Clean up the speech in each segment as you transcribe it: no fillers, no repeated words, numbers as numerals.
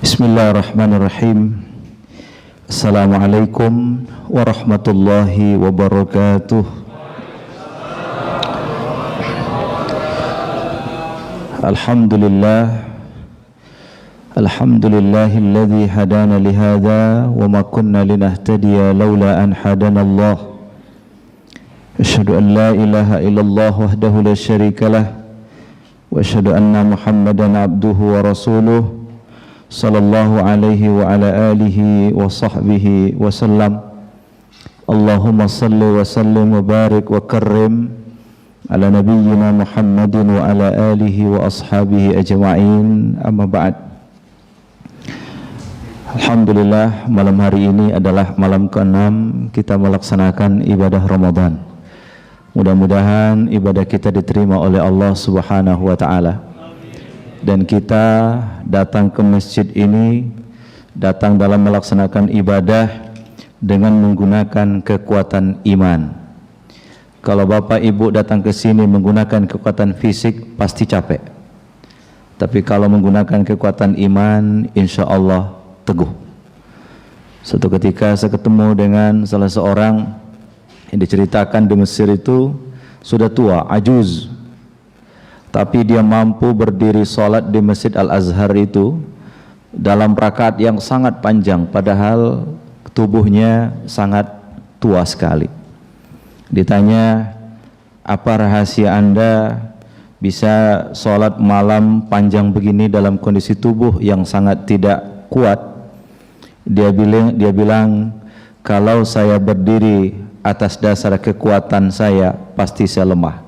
Bismillahirrahmanirrahim. Assalamualaikum warahmatullahi wabarakatuh. Alhamdulillahilladzi hadana lihadza wa ma kunna linahtadiya laula an hadanallah. Asyhadu an la ilaha illallah wahdahu la syarikalah wa asyhadu anna Muhammadan abduhu wa rasuluh sallallahu alaihi wa ala alihi wa sahbihi wa sallam. Allahumma salli wa sallim wa barik wa karrim ala nabiyyina Muhammadin wa ala alihi wa ashabihi ajma'in, amma ba'd. Alhamdulillah, malam hari ini adalah malam ke-6 kita melaksanakan ibadah Ramadan. Mudah-mudahan ibadah kita diterima oleh Allah Subhanahu wa ta'ala. Dan kita datang ke masjid ini, datang dalam melaksanakan ibadah dengan menggunakan kekuatan iman. Kalau Bapak Ibu datang ke sini menggunakan kekuatan fisik, pasti capek. Tapi kalau menggunakan kekuatan iman, insya Allah teguh. Suatu ketika saya ketemu dengan salah seorang yang diceritakan di Mesir itu sudah tua, ajuz, tapi dia mampu berdiri sholat di Masjid Al-Azhar itu dalam rakaat yang sangat panjang, padahal tubuhnya sangat tua sekali. Ditanya, apa rahasia Anda bisa sholat malam panjang begini dalam kondisi tubuh yang sangat tidak kuat? Dia bilang, kalau saya berdiri atas dasar kekuatan saya, pasti saya lemah.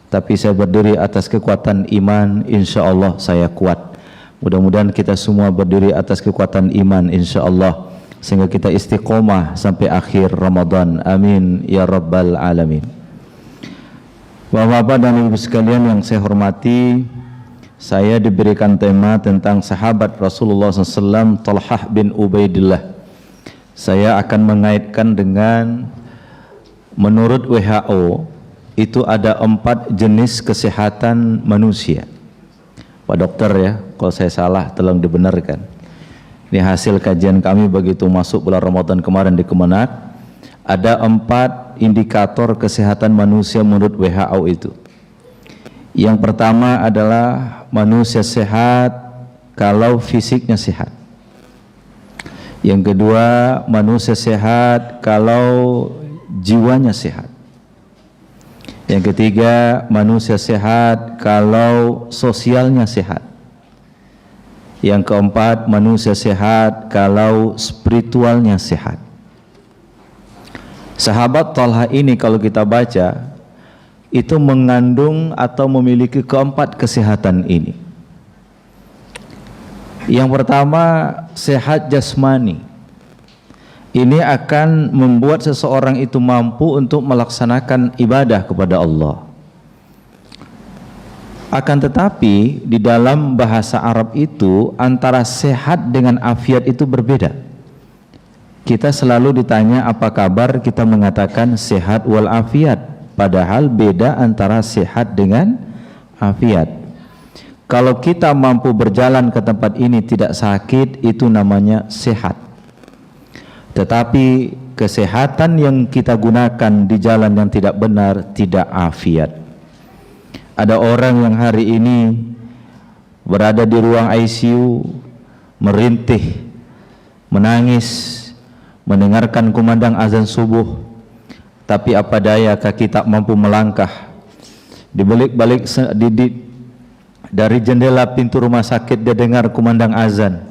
Tapi saya berdiri atas kekuatan iman, insya Allah saya kuat. Mudah-mudahan kita semua berdiri atas kekuatan iman, insya Allah, sehingga kita istiqomah sampai akhir Ramadan. Amin ya rabbal alamin. Bapak-bapak dan ibu sekalian yang saya hormati, saya diberikan tema tentang sahabat Rasulullah SAW, Talhah bin Ubaidillah. Saya akan mengaitkan dengan, menurut WHO itu ada 4 jenis kesehatan manusia. Pak dokter ya, kalau saya salah tolong dibenarkan. Ini hasil kajian kami begitu masuk bulan Ramadan kemarin di Kemenak. Ada 4 indikator kesehatan manusia menurut WHO itu. Yang pertama adalah manusia sehat kalau fisiknya sehat. Yang kedua, manusia sehat kalau jiwanya sehat. Yang ketiga, manusia sehat kalau sosialnya sehat. Yang keempat, manusia sehat kalau spiritualnya sehat. Sahabat Talha ini kalau kita baca, itu mengandung atau memiliki keempat kesehatan ini. Yang pertama, sehat jasmani. Ini akan membuat seseorang itu mampu untuk melaksanakan ibadah kepada Allah. Akan tetapi di dalam bahasa Arab itu antara sehat dengan afiat itu berbeda. Kita selalu ditanya apa kabar, kita mengatakan sehat wal afiat, padahal beda antara sehat dengan afiat. Kalau kita mampu berjalan ke tempat ini tidak sakit, itu namanya sehat. Tetapi kesehatan yang kita gunakan di jalan yang tidak benar, tidak afiat. Ada orang yang hari ini berada di ruang ICU, merintih, menangis, mendengarkan kumandang azan subuh, tapi apa daya kaki tak mampu melangkah. Dibalik-balik dari jendela pintu rumah sakit dia dengar kumandang azan,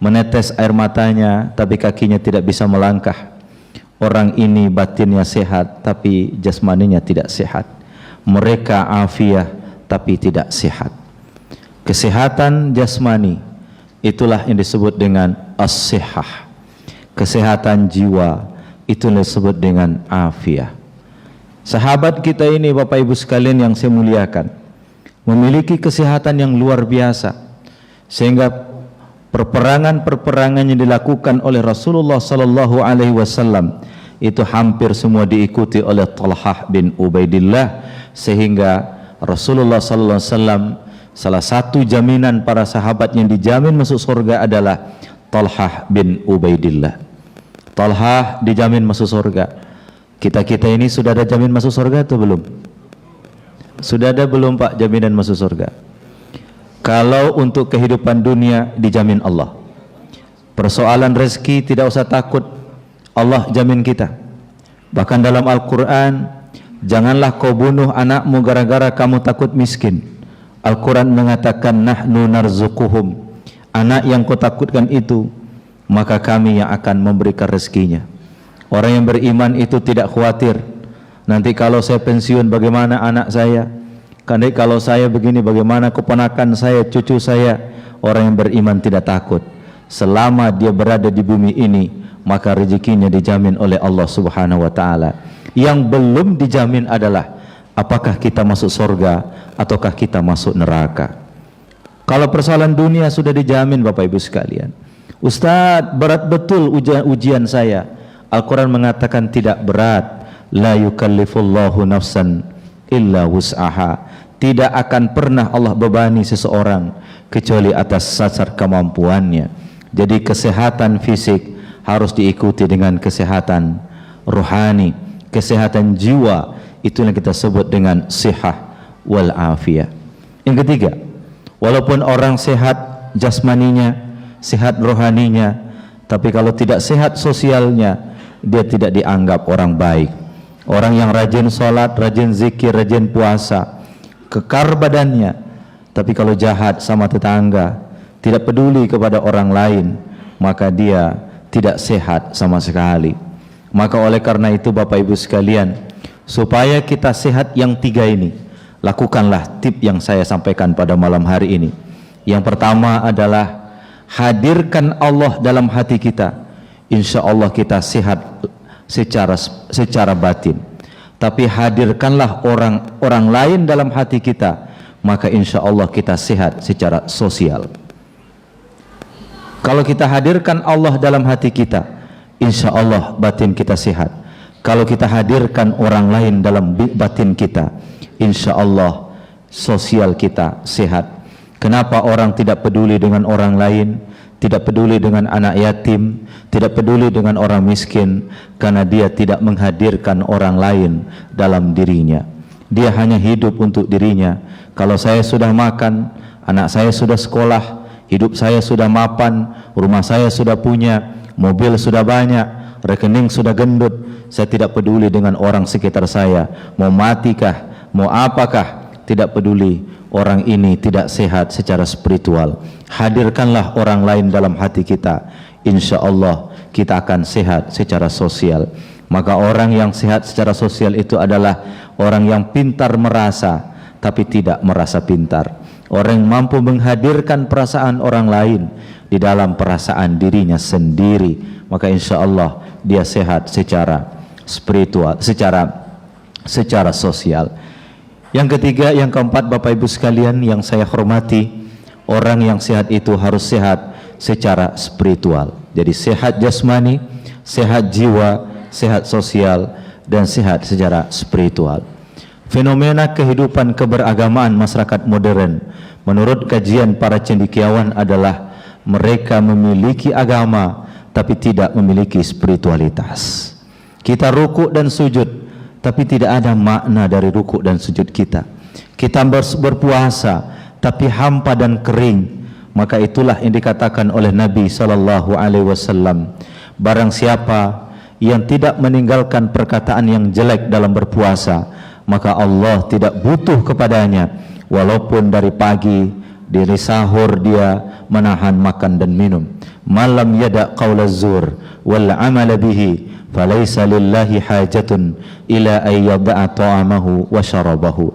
menetes air matanya, tapi kakinya tidak bisa melangkah. Orang ini batinnya sehat, tapi jasmaninya tidak sehat. Mereka afiah, tapi tidak sehat. Kesehatan jasmani, itulah yang disebut dengan as-sihah. Kesehatan jiwa, itu yang disebut dengan afiah. Sahabat kita ini, Bapak Ibu sekalian yang saya muliakan, memiliki kesehatan yang luar biasa, sehingga perperangan-perperangan yang dilakukan oleh Rasulullah SAW itu hampir semua diikuti oleh Talhah bin Ubaidillah, sehingga Rasulullah sallallahu alaihi wasallam salah satu jaminan para sahabat yang dijamin masuk surga adalah Talhah bin Ubaidillah. Talhah dijamin masuk surga. Kita ini sudah ada jamin masuk surga atau belum? Sudah ada belum Pak jaminan masuk surga? Kalau untuk kehidupan dunia dijamin Allah. Persoalan rezeki tidak usah takut, Allah jamin kita. Bahkan dalam Al-Quran, janganlah kau bunuh anakmu gara-gara kamu takut miskin. Al-Quran mengatakan nahnu narzuquhum, anak yang kau takutkan itu maka kami yang akan memberikan rezekinya. Orang yang beriman itu tidak khawatir, nanti kalau saya pensiun bagaimana anak saya, nanti kalau saya begini bagaimana keponakan saya, cucu saya. Orang yang beriman tidak takut. Selama dia berada di bumi ini, maka rezekinya dijamin oleh Allah Subhanahu wa taala. Yang belum dijamin adalah apakah kita masuk surga ataukah kita masuk neraka. Kalau persoalan dunia sudah dijamin Bapak Ibu sekalian. Ustadz, berat betul ujian saya. Al-Quran mengatakan tidak berat. La yukallifullahu nafsan illa wus'aha. Tidak akan pernah Allah bebani seseorang kecuali atas sasar kemampuannya. Jadi kesehatan fisik harus diikuti dengan kesehatan rohani, kesehatan jiwa. Itu yang kita sebut dengan sihah wal afiyah. Yang ketiga, walaupun orang sehat jasmaninya, sehat rohaninya, tapi kalau tidak sehat sosialnya, dia tidak dianggap orang baik. Orang yang rajin sholat, rajin zikir, rajin puasa, kekar badannya, tapi kalau jahat sama tetangga, tidak peduli kepada orang lain, maka dia tidak sehat sama sekali. Maka oleh karena itu Bapak Ibu sekalian, supaya kita sehat yang tiga ini, lakukanlah tip yang saya sampaikan pada malam hari ini. Yang pertama adalah hadirkan Allah dalam hati kita. Insya Allah kita sehat secara batin. Tapi hadirkanlah orang lain dalam hati kita, maka insya Allah kita sehat secara sosial. Kalau kita hadirkan Allah dalam hati kita, insya Allah batin kita sehat. Kalau kita hadirkan orang lain dalam batin kita, insya Allah sosial kita sehat. Kenapa orang tidak peduli dengan orang lain, tidak peduli dengan anak yatim, tidak peduli dengan orang miskin? Karena dia tidak menghadirkan orang lain dalam dirinya. Dia hanya hidup untuk dirinya. Kalau saya sudah makan, anak saya sudah sekolah, hidup saya sudah mapan, rumah saya sudah punya, mobil sudah banyak, rekening sudah gendut, saya tidak peduli dengan orang sekitar saya, mau matikah, mau apakah, tidak peduli. Orang ini tidak sehat secara spiritual. Hadirkanlah orang lain dalam hati kita, insya Allah kita akan sehat secara sosial. Maka orang yang sehat secara sosial itu adalah orang yang pintar merasa tapi tidak merasa pintar. Orang yang mampu menghadirkan perasaan orang lain di dalam perasaan dirinya sendiri, maka insya Allah dia sehat secara spiritual, secara sosial. Yang ketiga, yang keempat Bapak Ibu sekalian yang saya hormati, orang yang sehat itu harus sehat secara spiritual. Jadi sehat jasmani, sehat jiwa, sehat sosial, dan sehat secara spiritual. Fenomena kehidupan keberagamaan masyarakat modern menurut kajian para cendekiawan adalah mereka memiliki agama tapi tidak memiliki spiritualitas. Kita rukuk dan sujud tapi tidak ada makna dari rukuk dan sujud kita. Kita berpuasa tapi hampa dan kering. Maka itulah yang dikatakan oleh Nabi SAW, barang siapa yang tidak meninggalkan perkataan yang jelek dalam berpuasa, maka Allah tidak butuh kepadanya. Walaupun dari pagi, dari sahur dia menahan makan dan minum. Malam yada qawla zur wal amala bihi falaysa lillahi hajatun ila ayyada'a ta'amahu wa syarabahu.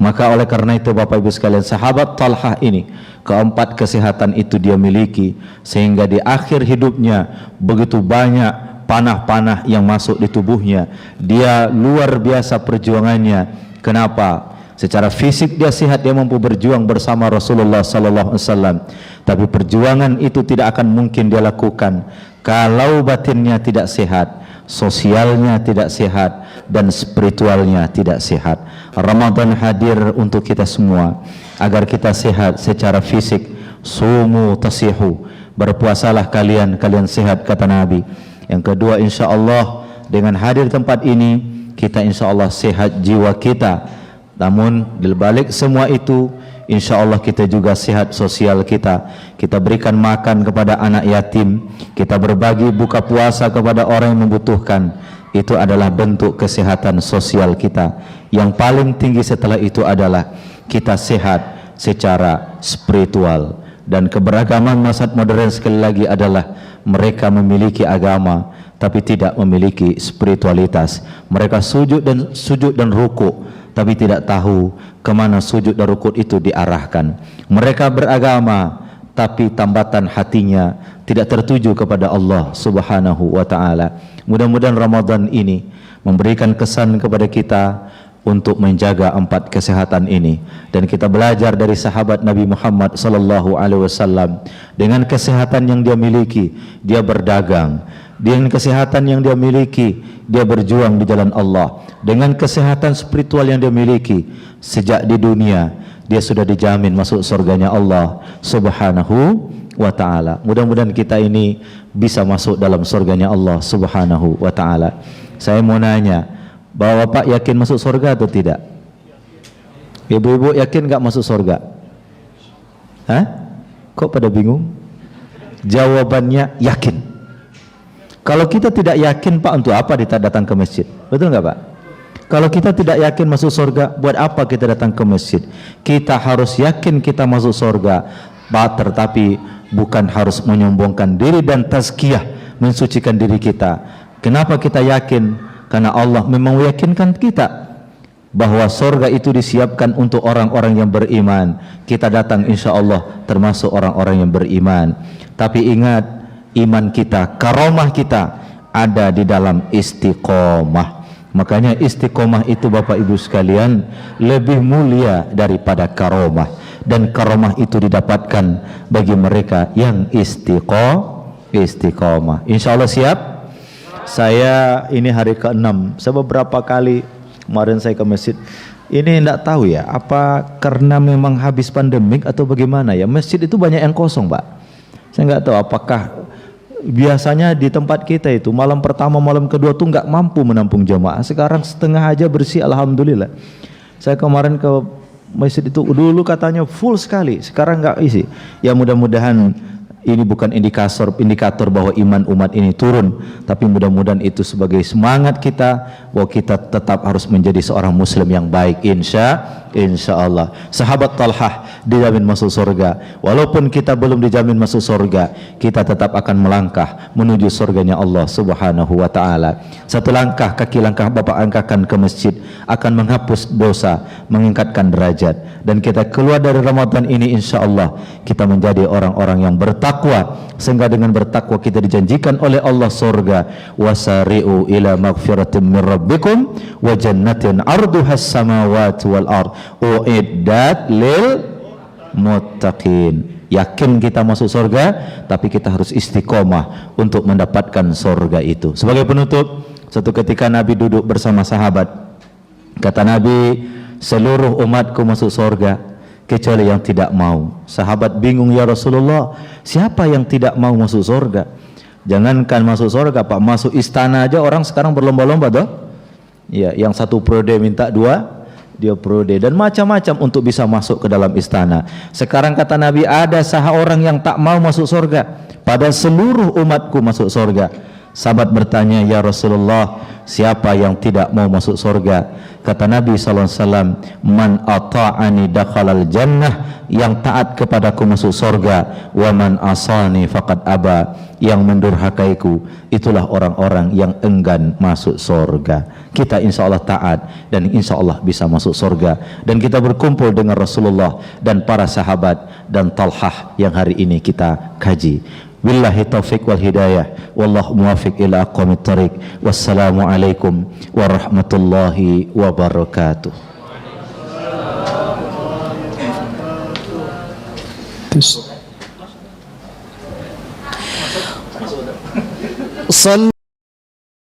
Maka oleh karena itu Bapak Ibu sekalian, sahabat Talhah ini keempat kesehatan itu dia miliki, sehingga di akhir hidupnya begitu banyak panah-panah yang masuk di tubuhnya. Dia luar biasa perjuangannya. Kenapa? Secara fisik dia sehat, dia mampu berjuang bersama Rasulullah SAW. Tapi perjuangan itu tidak akan mungkin dia lakukan kalau batinnya tidak sehat. sosialnya tidak sehat, dan spiritualnya tidak sehat. Ramadan hadir untuk kita semua agar kita sehat secara fisik. Sumu tasihu, berpuasalah kalian sehat, kata Nabi. Yang kedua, insya Allah dengan hadir tempat ini kita insya Allah sehat jiwa kita. Namun di balik semua itu, insya Allah kita juga sehat sosial kita. Kita berikan makan kepada anak yatim, kita berbagi buka puasa kepada orang yang membutuhkan. Itu adalah bentuk kesehatan sosial kita. Yang paling tinggi setelah itu adalah kita sehat secara spiritual. Dan keberagaman masyarakat modern sekali lagi adalah mereka memiliki agama tapi tidak memiliki spiritualitas. Mereka sujud dan rukuk tapi tidak tahu kemana sujud dan rukuk itu diarahkan. Mereka beragama tapi tambatan hatinya tidak tertuju kepada Allah Subhanahu wa ta'ala. Mudah-mudahan Ramadan ini memberikan kesan kepada kita untuk menjaga 4 kesehatan ini, dan kita belajar dari sahabat Nabi Muhammad sallallahu alaihi wasallam. Dengan kesehatan yang dia miliki, dia berdagang. Dengan kesehatan yang dia miliki, dia berjuang di jalan Allah. Dengan kesehatan spiritual yang dia miliki, sejak di dunia dia sudah dijamin masuk surganya Allah Subhanahu wa ta'ala. Mudah-mudahan kita ini bisa masuk dalam surganya Allah Subhanahu wa ta'ala. Saya mau nanya, bahwa Bapak yakin masuk surga atau tidak? Ibu-ibu yakin gak masuk surga? Hah? Kok pada bingung? Jawabannya yakin. Kalau kita tidak yakin, Pak, untuk apa kita datang ke masjid? Betul nggak, Pak? Kalau kita tidak yakin masuk surga, buat apa kita datang ke masjid? Kita harus yakin kita masuk surga, Pak, tetapi bukan harus menyombongkan diri dan tazkiyah, mensucikan diri kita. Kenapa kita yakin? Karena Allah memang meyakinkan kita bahwa surga itu disiapkan untuk orang-orang yang beriman. Kita datang insya Allah termasuk orang-orang yang beriman. Tapi ingat, iman kita, karomah kita ada di dalam istiqomah. Makanya istiqomah itu Bapak Ibu sekalian lebih mulia daripada karomah. Dan karomah itu didapatkan bagi mereka yang istiqomah. Insya Allah siap? Saya ini hari ke-6. Saya beberapa kali kemarin saya ke masjid. Ini tidak tahu ya, apa karena memang habis pandemik atau bagaimana ya, masjid itu banyak yang kosong, Pak. Saya nggak tahu apakah biasanya di tempat kita itu malam pertama, malam kedua tuh nggak mampu menampung jamaah. Sekarang setengah aja bersih, alhamdulillah. Saya kemarin ke masjid itu dulu katanya full sekali, sekarang nggak isi. Ya mudah-mudahan ini bukan indikator bahwa iman umat ini turun, tapi mudah-mudahan itu sebagai semangat kita bahwa kita tetap harus menjadi seorang muslim yang baik. Insya Allah. Sahabat Talhah dijamin masuk surga. Walaupun kita belum dijamin masuk surga, kita tetap akan melangkah menuju surganya Allah Subhanahu wa ta'ala. Satu langkah, kaki langkah Bapak angkatkan ke masjid akan menghapus dosa, meningkatkan derajat. Dan kita keluar dari Ramadan ini insya Allah kita menjadi orang-orang yang bertakwa, sehingga dengan bertakwa kita dijanjikan oleh Allah surga. Wasari'u ila maghfiratin min rabbikum wa jannatin arduhas samawati wal ard uiddat lil muttaqin. Yakin kita masuk surga, tapi kita harus istiqomah untuk mendapatkan surga itu. Sebagai penutup, suatu ketika Nabi duduk bersama sahabat. Kata Nabi, seluruh umatku masuk surga kecuali yang tidak mau. Sahabat bingung, ya Rasulullah, siapa yang tidak mau masuk surga? Jangankan masuk surga, Pak, masuk istana aja orang sekarang berlomba-lomba toh. Ya, yang satu periode minta 2, dia periode, dan macam-macam untuk bisa masuk ke dalam istana. Sekarang kata Nabi, ada orang yang tak mau masuk surga, pada seluruh umatku masuk surga. Sahabat bertanya, ya Rasulullah, siapa yang tidak mau masuk surga? Kata Nabi SAW, man ata'ani dakhalal jannah, yang taat kepadaku masuk surga. Wa man asani faqad aba, yang mendurhakaiku itulah orang-orang yang enggan masuk surga. Kita insya Allah taat dan insya Allah bisa masuk surga. Dan kita berkumpul dengan Rasulullah dan para sahabat dan Talhah yang hari ini kita kaji. Billahi taufiq wal hidayah, wallahu muwafiq ila aqwamit thariq. Wassalamualaikum warahmatullahi wabarakatuh.